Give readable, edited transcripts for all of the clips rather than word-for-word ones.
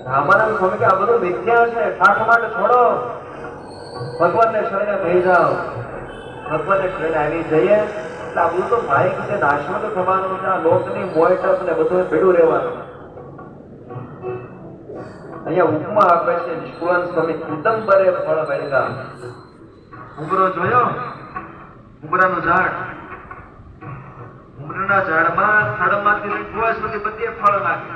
રામાનંદ સ્વામી કે આ બધું મિથ્યા છે, ઠાઠ માટે છોડો, ભગવાનને શરણે ભઈ જાઓ. ભગવાનને શરણે આવી જઈએ એટલે આ બધું તો માઇક છે, નાશવંત થવાનું છે, આ લોકની મોયટપ ને બધું ભેડું રહેવાનું. અહીંયા ઉપમા આપે છે નિષ્કુળાનંદ સ્વામી, ઉદંબરે ફળ ભેગા. ઉંબરો જોયો, ઉંબરાનું ઝાડ, ઉંબરના ઝાડમાં થડમાંથી લઈને કુવા સુધી બધે ફળ લાગે,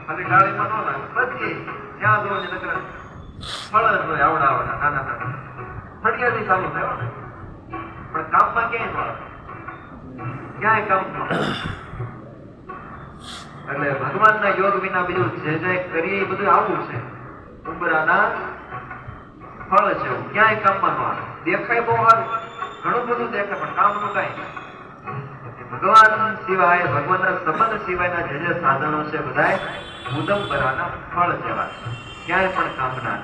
અને ડાળીમાં ન લાગે, બધી જ્યાં જોવો નકર ફળ જ હોય, આવડા આવડા નાના નાના ફળિયાથી ચાલુ થયો ને, પણ કામમાં ક્યાંય મળે, ક્યાંય કામ ન. એટલે ભગવાનના યોગ વિના બીજું જે જે કરીએ એ બધું આવું છે. ઉંબરાના ફળ છે, ક્યાંય કામમાં ન આવે. દેખાય બહુ સારું, ઘણું બધું દેખાય, પણ કામનું કાંઈ નહીં. ભગવાન સિવાય, ભગવાનના સંબંધ સિવાયના જે જે સાધનો છે બધા ઉદંબરાના ફળ જેવા છે, ક્યાંય પણ કામના.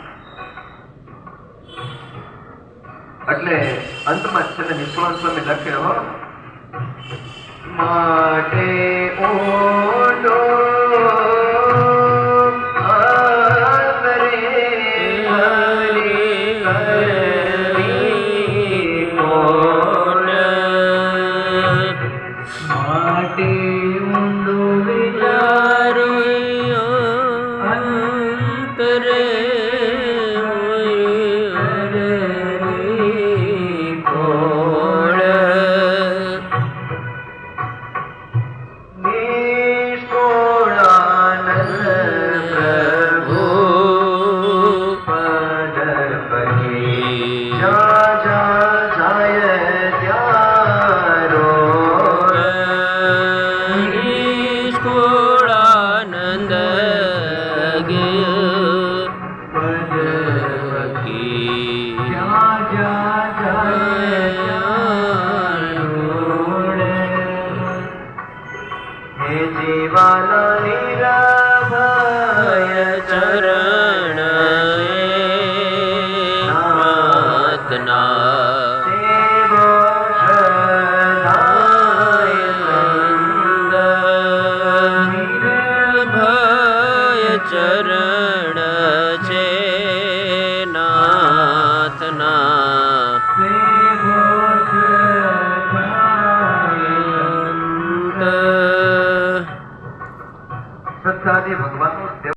એટલે અંતમાં છેલ્લે નિષ્કુળાનંદ સ્વામી લખે હો, માટે ઓડો जा